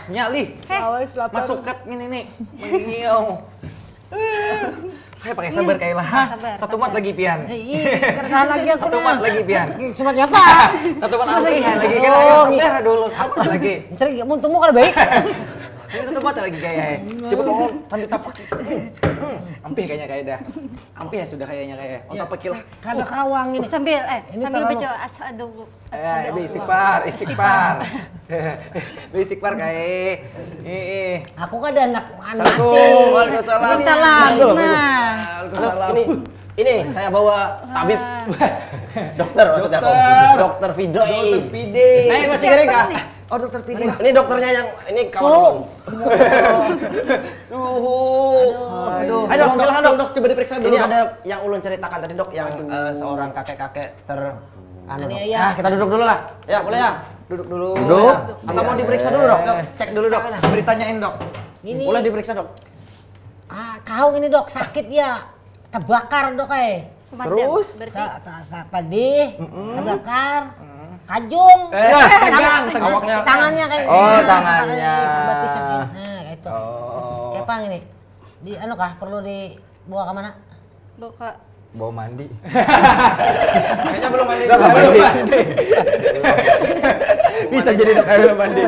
napasnya lih. Masuk kat ini nih. Mengiau. Saya pakai sabar kayak lah. Satu mat lagi pian. Kerjaan lagi aku. Satu mat lagi pian. Sematnya apa? Satu mat latihan lagi kan ayo sabar dulu. Apa lagi? Cari untukmu kan baik. Ini satu mat lagi kayak. Coba ngomong sambil tapak. Ampih kayaknya kayak dah. Ampih ya sudah kayaknya kayak. Oh tapak lah. Karena kawang ini. Sambil Ini sambil terlalu- baca asyhadu Ini istighfar. Istighfar kayak. Aku kan ada anak Assalamualaikum. Waalaikumsalam. Waalaikumsalam. Nah. Waalaikumsalam. Ini saya bawa tabib. Dokter maksudnya. Dokter Fido. Dokter Pide. Masih kering kah? Oh dokter Pide. Ini dokternya yang ini kawan Ulun. Suhu. Aduh. Ayo dok, silakan dok. Coba diperiksa dulu. Ini ada yang Ulun ceritakan tadi dok, yang seorang kakek-kakek anu dok. Aniaya. Kita duduk dulu lah. Ya boleh ya. Duduk dulu. Duduk. Atau mau diperiksa dulu dok? Cek dulu dok. Ditanyain dok. Ini. Boleh diperiksa dok. Kau ini dok sakit ya. Terbakar dok Terus? Berarti pedih, terbakar, kajung, tegang, awaknya. tangannya kayak Oh, tangannya. batisnya gini. Nah, kayak itu. Oh. Kayak apa ini? Di anu kah perlu dibawa ke mana? buka Bawa mandi. Kayaknya belum mandi. Belum mandi. Bisa jadi dok belum mandi.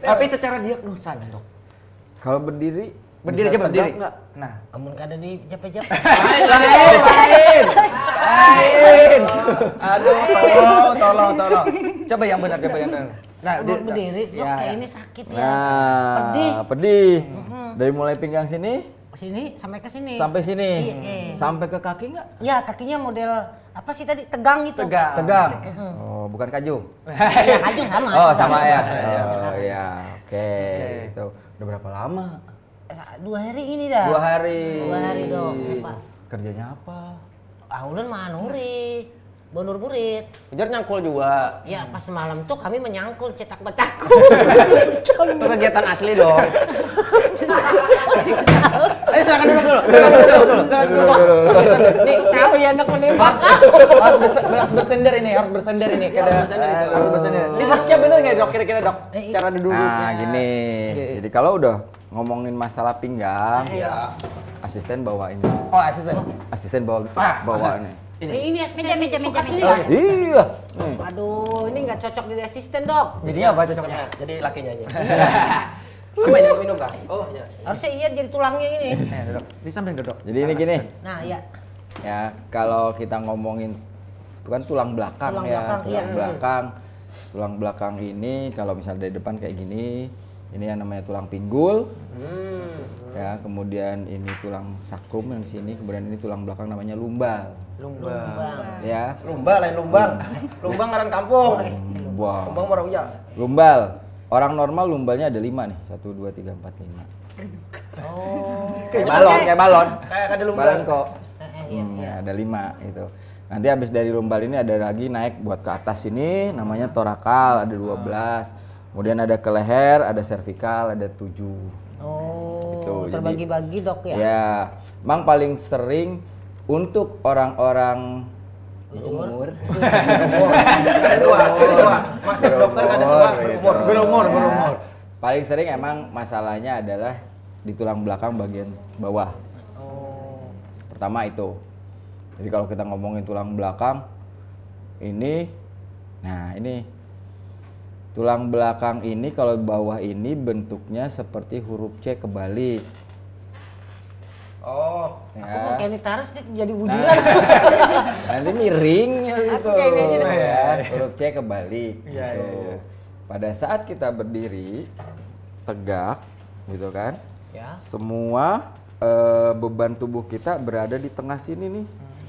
Tapi secara diagnosa nih dok. Kalau berdiri Berdiri bisa aja berdiri. tegak nggak? Nah. Amun kada di jepet-jepet. Lain. Aduh, tolong. Coba yang benar. Nah, Amun berdiri, dok ya, kayak ya. ini sakit ya. Nah, pedih. Dari mulai pinggang sini Sini sampai ke sini. sampai sini. Iya. Sampai ke kaki nggak? Ya kakinya model apa sih tadi tegang gitu. Tegang. Oh, bukan kajung. Ya kajung sama. Oh, sama ya. Saya. Oh, ya. Oke. Itu udah berapa lama? 2 hari ini dah. 2 hari. 2 hari dong. Apa? Kerjanya apa? Ulun mah nuri. Bonur burit. Ujar nyangkul juga. Ya pas semalam tuh kami menyangkul cetak betaku. Itu kegiatan asli dong. Ayo silakan duduk dulu. Nih, Kau ya anak menembak. harus bersender ini. Harus bersender. Lihatnya bener nggak dok? Kira-kira dok? Cara duduknya. Nah, gini. Jadi kalau udah ngomongin masalah pinggang, Iya. asisten bawa ini. Oh asisten. Asisten bawa ini. Ini asisten Meja. ini Oh, ya. Iya. Aduh, ini nggak cocok jadi asisten dok. Jadinya apa cocoknya? Jadi lakinya aja. Apa ini minum kah? Oh iya. Harusnya iya jadi tulangnya ini. Duduk. Di samping duduk. Jadi ini gini. Nah ya. Ya, kalau kita ngomongin itu kan tulang belakang Tulang ya, belakang, iya. tulang belakang. Tulang belakang ini kalau misalnya dari depan kayak gini, ini yang namanya tulang pinggul. Ya, kemudian ini tulang sakrum yang di sini, kemudian ini tulang belakang namanya lumbal. Lumbang. Ya. Lumba lain lumbang. Lumbang ngaran kampung. Wah. Lumbang Morawiyah. Lumbal. Orang normal lumbalnya ada 5 nih. 1 2 3 4 5. Oh. Kayak balon. Kayak ada lumbang. Balon kok. Iya. Ya, ada 5 gitu. Nanti habis dari lumbal ini ada lagi naik buat ke atas ini namanya torakal ada 12. Kemudian ada ke leher, ada servikal, ada 7. Oh. Gitu, jadi- Terbagi-bagi dok ya. Ya, memang paling sering untuk orang-orang umur. Ada tua. Maksud dokter kan ada tua berumur. Ya. Paling sering emang masalahnya adalah di tulang belakang bagian bawah. Pertama itu. Jadi kalau kita ngomongin tulang belakang ini, nah ini tulang belakang ini kalau bawah ini bentuknya seperti huruf C kebalik. Oh. Aku Ya. mau kayak ini taruh sih jadi Nah, bujuran. nanti miring ya gitu. kayak ini dong. Ya, huruf C kebalik. Iya, gitu. iya. Pada saat kita berdiri tegak, gitu kan? Ya. Semua beban tubuh kita berada di tengah sini nih.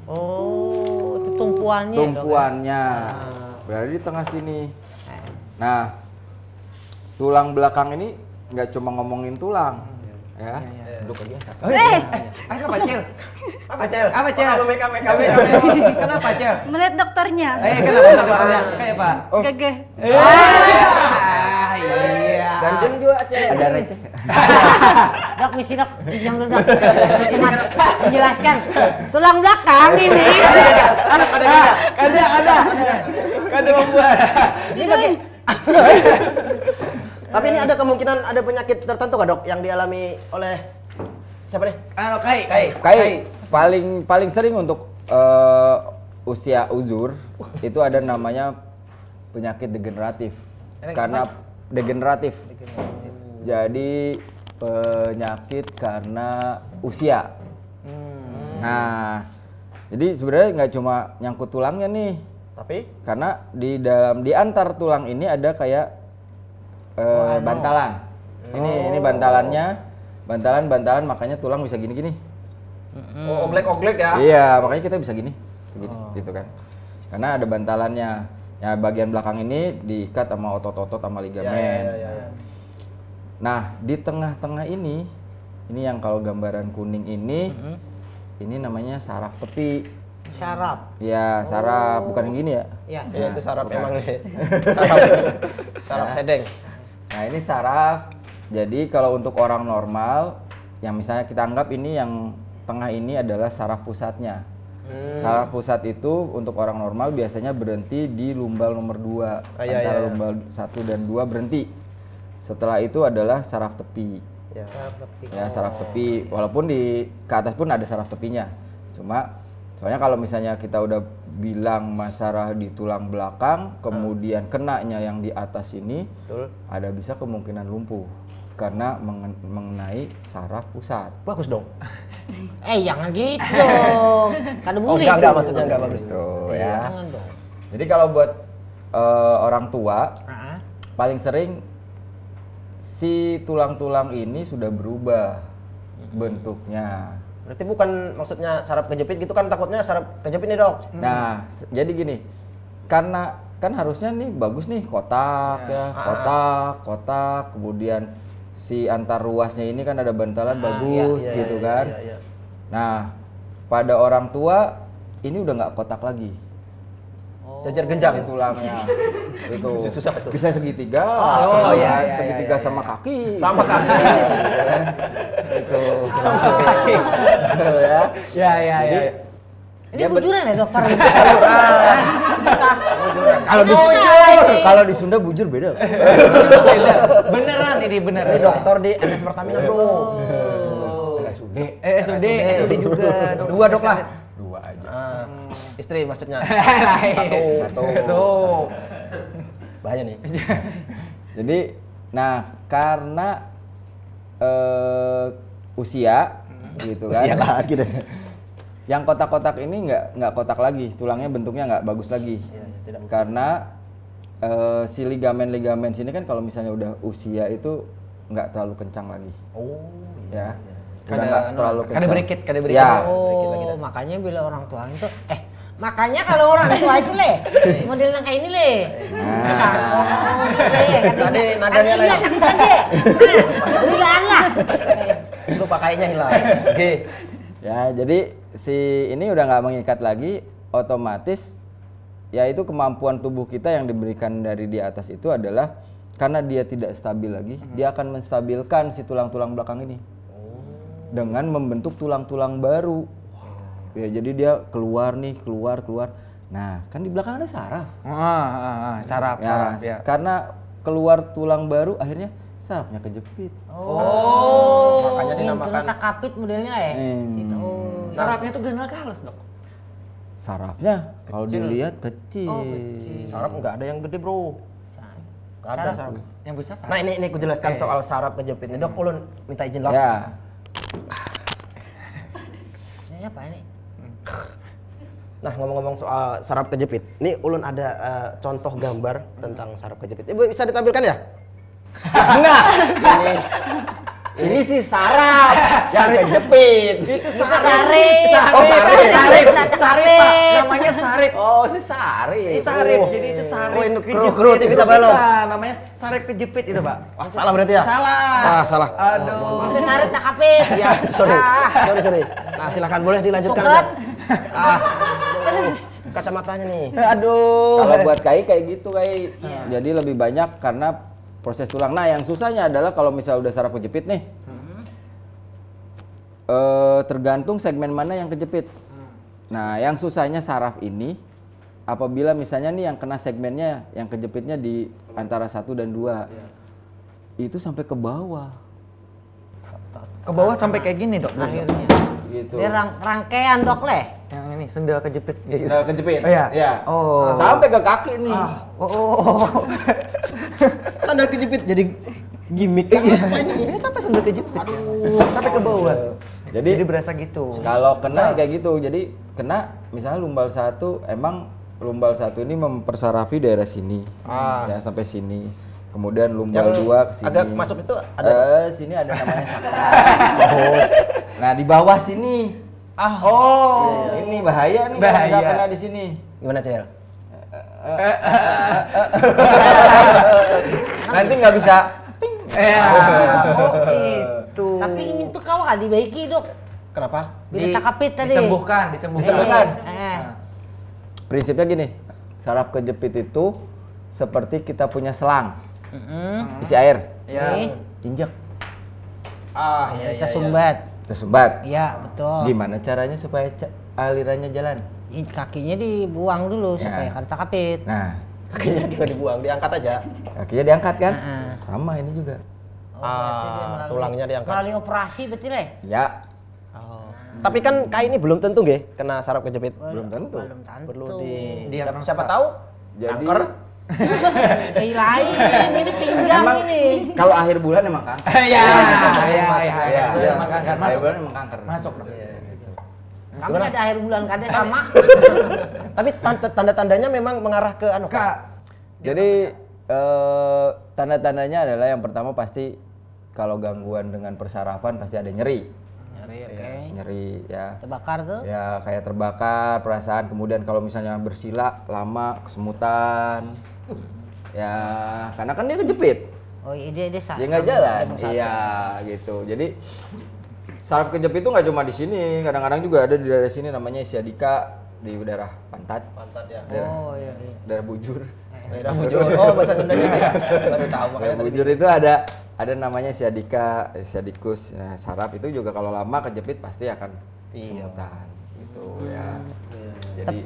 Oh, itu tumpuannya. ya, Dok, ya? Tumpuannya berada di tengah sini. Nah, tulang belakang ini nggak cuma ngomongin tulang, ya. Duduk aja. Apa Cel? Apa Cel? Apa, Cel? Kalau make up. Kenapa Cel? melihat dokternya. Kenapa dokternya? Kayak Pak? Gageh. Iya. Ganjen juga Cel. Ada receh. Dok, misi dok, pinjam dulu dok. Menjelaskan tulang belakang ini. Ada membuat. Ini Tapi ini ada kemungkinan ada penyakit tertentu nggak dok yang dialami oleh siapa nih? Kai paling sering untuk usia uzur itu ada namanya penyakit degeneratif. Karena degeneratif. Jadi penyakit karena usia. Nah, jadi sebenarnya nggak cuma nyangkut tulangnya nih. Tapi Karena di antar tulang ini ada kayak bantalan. Ini bantalan makanya tulang bisa gini-gini. oh, oglek-oglek ya? Iya, makanya kita bisa gini, gitu kan. Karena ada bantalannya. Ya bagian belakang ini diikat sama otot-otot sama ligamen. Ya. Nah, di tengah-tengah ini yang kalau gambaran kuning ini namanya saraf tepi. Syaraf. Ya, saraf bukan yang gini ya. Ya. Iya itu saraf bukan. emang nih. Saraf sedeng. Nah, ini saraf. Jadi kalau untuk orang normal, yang misalnya kita anggap ini yang tengah ini adalah saraf pusatnya. Saraf pusat itu untuk orang normal biasanya berhenti di lumbal nomor 2. Antara lumbal 1 dan 2 berhenti. Setelah itu adalah saraf tepi. Ya. Ya, saraf tepi. Walaupun di ke atas pun ada saraf tepinya. Cuma soalnya kalau misalnya kita udah bilang masalah di tulang belakang, kemudian kenanya yang di atas ini, Betul. ada bisa kemungkinan lumpuh karena mengenai saraf pusat. Bagus dong. Jangan gitu dong. Kan Oh boleh. enggak maksudnya enggak bagus. Tuh ya. Jangan dong. Jadi kalau buat orang tua Ah. paling sering si tulang-tulang ini sudah berubah bentuknya. Berarti bukan maksudnya saraf kejepit gitu kan, takutnya saraf kejepit nih dok. Nah, jadi gini, karena kan harusnya nih bagus nih kotak ya, kotak, kemudian si antar ruasnya ini kan ada bantalan bagus gitu kan. Iya. Nah, pada orang tua ini udah nggak kotak lagi. Jajar genjang. Ini tulangnya itu Susah tuh. bisa segitiga, segitiga sama kaki, Sama kaki. itu ya. Ya. Ini bujuran ya dokter? Kalau di Sunda bujur beda. Beneran ini bener. Ini dokter di NS Pertamina bro. SUD. SUD juga. Dua dok lah. Dua aja. Istri maksudnya. Satu. Bahaya nih. Jadi, nah karena usia gitu kan. Usia lagi deh. Yang kotak-kotak ini nggak kotak lagi, tulangnya bentuknya nggak bagus lagi. Iya, tidak mungkin. Karena si ligamen sini kan kalau misalnya udah usia itu nggak terlalu kencang lagi. Oh. Ya. Udah nggak terlalu kencang. Kada berikit. Ya. Oh, makanya bila orang tua itu makanya kalau orang tua itu modelnya kayak ini Tadi nadanya lain. Berikan lah. Lupa kayaknya hilang. Oke. Ya, jadi si ini udah nggak mengikat lagi, otomatis yaitu kemampuan tubuh kita yang diberikan dari di atas itu adalah karena dia tidak stabil lagi, dia akan menstabilkan si tulang-tulang belakang ini dengan membentuk tulang-tulang baru. Ya, jadi dia keluar. Nah, kan di belakang ada saraf. Saraf. Ya. Karena keluar tulang baru, akhirnya sarafnya kejepit. Makanya Ini dinamakan kena kapit modelnya ya. Gitu. Oh. Sarafnya tuh general ke halus, Dok. Sarafnya kalau dilihat kecil. saraf nggak ada yang gede bro. Nggak ada saraf. Yang besar saraf. Nah ini aku jelaskan soal saraf kejepit. Nih dok, ulun minta izin loh. Ya. Ini apa ini? Nah ngomong-ngomong soal saraf kejepit, nih ulun ada contoh gambar tentang saraf kejepit. Ibu bisa ditampilkan ya? Enggak. Ini sih saraf yang kejepit. Itu Sarip. Oh, sarip. Sarip, Pak. Namanya sarip. Oh, si sarip. Sarip. Jadi itu sarip. Oh, ini kejepit. kru TV tak belok. Bukan, namanya sarip kejepit itu, Pak. Wah, salah berarti ya? Salah. Salah. Aduh. Itu sarip tak kapit. Iya, sorry. Nah silakan boleh dilanjutkan Suket. aja. Kacamatanya nih. Aduh. Kalau buat Kai kayak gitu Kai. Jadi lebih banyak karena proses tulang. Nah, yang susahnya adalah kalau misalnya udah saraf kejepit nih. Tergantung segmen mana yang kejepit. Nah, yang susahnya saraf ini apabila misalnya nih yang kena segmennya, yang kejepitnya di antara 1 dan 2, itu sampai ke bawah. Ke bawah sampai kayak gini, Dok. Akhirnya. Gitu. Dia rangkaian dok leh. Yang ini sendal kejepit. Sendal kejepit. Oh, iya. Iya. Oh. Sampai ke kaki nih. Oh. Sandal kejepit jadi gimmick. Apa ini? Ini sampai sendal kejepit. Aduh, sampai ke bawah. Jadi berasa gitu. Kalau kena kayak gitu, jadi kena misalnya lumbal 1, emang lumbal 1 ini mempersarafi daerah sini, ya sampai sini. Kemudian lumbal 2 ke sini. Agak masuk itu ada. Sini ada namanya sakral. Nah di bawah sini. Ini bahaya nih kalau Bahaya. bisa kena di sini. Gimana, Cel? Nanti nggak bisa. Itu. Tapi ini tuh kau nggak dibaiki dok. Kenapa? Bila takapit tadi. Disembuhkan. Disembuhkan. Eh. Prinsipnya gini, saraf kejepit itu seperti kita punya selang, isi air, Nih, injak, kita sumbat. tersumbat. Iya betul. Gimana caranya supaya alirannya jalan? Kakinya dibuang dulu Ya. supaya kan takapit. Nah, Kakinya juga dibuang, diangkat aja. kakinya diangkat kan? Heeh. Sama ini juga. Berarti dia tulangnya diangkat. Melalui operasi berarti leh. Ya, Tapi kan Kai ini belum tentu nggih kena saraf kejepit. belum tentu. Belum tentu. Perlu di Diagnosa. siapa tahu Jadi kanker. Lain, ini pinggang emang ini. kalau akhir bulan emang kanker. Iya. Iya. Makan Akhir bulan emang kanker. Masuk, Dok. Kami ada akhir bulan kada sama. Tapi tanda-tandanya memang mengarah ke anu. Kak. Jadi tanda-tandanya adalah yang pertama pasti kalau gangguan dengan persarafan pasti ada nyeri. Nyeri ya. Terbakar tuh. Ya kayak terbakar perasaan, kemudian kalau misalnya bersila lama kesemutan. Ya karena kan dia kejepit. Oh iya dia Dia nggak jalan. Iya gitu. Jadi saraf kejepit itu nggak cuma di sini, kadang-kadang juga ada di daerah sini namanya sciatica, di daerah pantat. Pantat ya. Oh iya. Daerah bujur. Daerah bujur. Oh, bahasa Sundanya ya. Baru tahu makanya Daerah tadi. bujur itu ada namanya sciatica, sciaticus. Nah, saraf itu juga kalau lama kejepit pasti akan kesemutan gitu ya. Jadi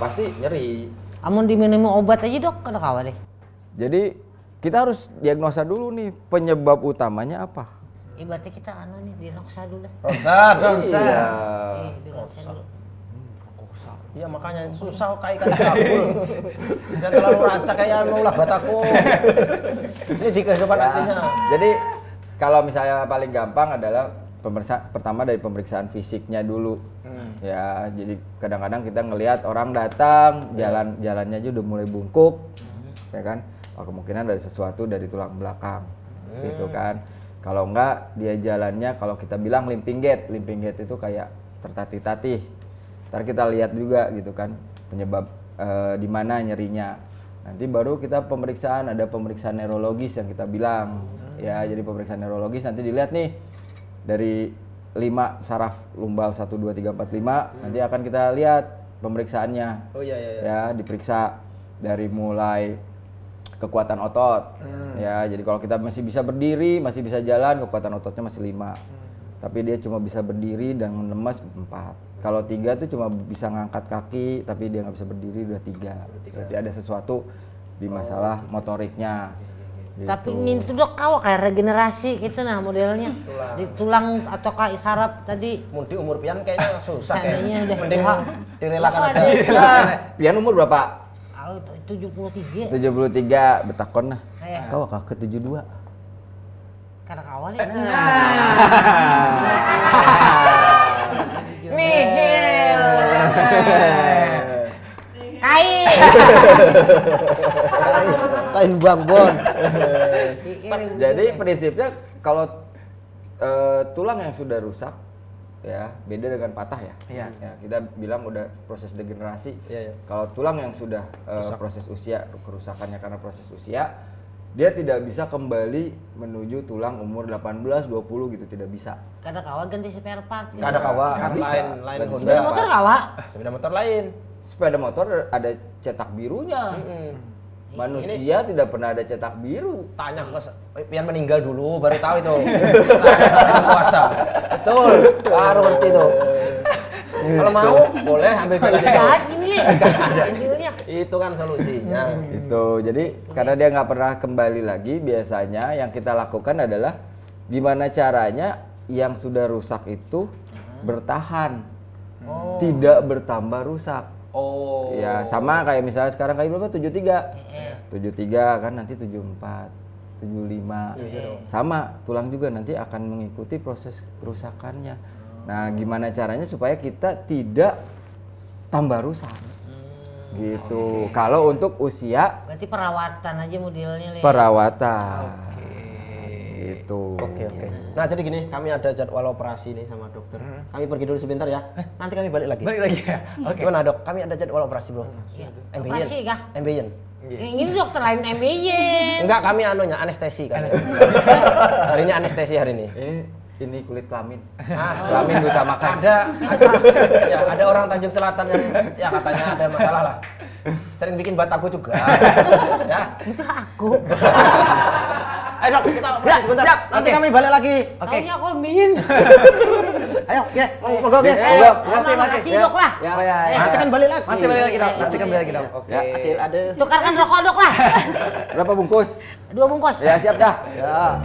pasti nyeri. Amun diminum obat aja dok, kada kawa deh. Jadi kita harus diagnosa dulu nih penyebab utamanya apa. Berarti kita anu nih diroksa dulu lah. Rongsan. Iya. Diroksa dulu. Iya makanya susah kayak kabul. Jangan terlalu rancak kayak anu lah bataku. Ini di kehidupan aslinya. Jadi kalau misalnya paling gampang adalah pertama dari pemeriksaan fisiknya dulu. Ya, jadi kadang-kadang kita ngelihat orang datang, jalannya aja udah mulai bungkuk. Ya kan? Oh, kemungkinan dari sesuatu dari tulang belakang. Gitu kan. Kalau enggak dia jalannya kalau kita bilang limping gait itu kayak tertatih-tatih. Ntar kita lihat juga gitu kan penyebab di mana nyerinya. Nanti baru kita ada pemeriksaan neurologis yang kita bilang. Ya, jadi pemeriksaan neurologis nanti dilihat nih dari 5 saraf lumbal 1 2 3 4 5 nanti akan kita lihat pemeriksaannya. Oh iya. Ya, diperiksa dari mulai kekuatan otot. Ya, jadi kalau kita masih bisa berdiri, masih bisa jalan, kekuatan ototnya masih 5. Tapi dia cuma bisa berdiri dan lemas 4. Kalau 3 tuh cuma bisa ngangkat kaki, tapi dia nggak bisa berdiri udah 3. Berarti ada sesuatu di masalah motoriknya. Gitu. Tapi ini tuh dok kawa kayak regenerasi gitu nah modelnya. Di tulang atau kayak saraf tadi. Mun di umur pian kayaknya susah Seandainya udah Mending tua. direlakan Apa aja. ada? Pian umur berapa? 73. 73, betakon nah. Kayak Kau ke 72. kada kawa deh. Nihil. Kai. Lain Bang Bon. Jadi prinsipnya kalau tulang yang sudah rusak ya beda dengan patah ya. Iya. Ya, kita bilang udah proses degenerasi. Iya. Kalau tulang yang sudah proses usia, kerusakannya karena proses usia, dia tidak bisa kembali menuju tulang umur 18, 20 gitu, tidak bisa. Kada kawa ganti spare part. Enggak ada kawa, Nggak bisa. lain Ganti Honda. Sepeda motor kawa. Sepeda motor lain. Sepeda motor ada cetak birunya. Manusia tidak pernah ada cetak biru. Tanya ke pian meninggal dulu baru tahu itu. Tanya sama yang kuasa. Betul. Baru ngerti itu. Kalau mau boleh ambil pil ini. Jahat gini nih. Ada. Pilnya. Itu kan solusinya. Itu. Jadi karena dia nggak pernah kembali lagi, biasanya yang kita lakukan adalah gimana caranya yang sudah rusak itu bertahan, tidak bertambah rusak. Oh. Ya sama kayak misalnya sekarang kayak berapa? 73. 73 kan nanti 74, 75. Sama, tulang juga nanti akan mengikuti proses kerusakannya. Nah, gimana caranya supaya kita tidak tambah rusak? Gitu. Kalau untuk usia Berarti perawatan aja modelnya, Le. perawatan. Gitu. Oke. Nah jadi gini, kami ada jadwal operasi nih sama dokter. Kami pergi dulu sebentar ya. Nanti kami balik lagi. Balik lagi ya. Oke. Gimana dok? Kami ada jadwal operasi bro. Iya. Ambeien. Operasi kah? Ambeien. Yang ini dokter lain MBY. Enggak, kami anunya anestesi kan. Hari ini anestesi hari ini. Ini kulit kelamin. Ah, Kelamin diutamakan. Ada orang Tanjung Selatan yang ya katanya ada masalah lah. Sering bikin bataku juga. Ya. Itu aku. Ayo dok, kita operasi sebentar. siap. Nanti Oke. kami balik lagi. Oke. Taunya aku MBY. Ayo, ya, monggo ya. Masih. Makasih, Dok lah. Ya, ya. Nanti kan balik lagi. Masih balik lagi dok. Nanti kan balik lagi dok. Oke. Ya, Acil ada. Tukarkan rokok, Dok lah. Berapa bungkus? 2 bungkus. Ya siap dah. Ya.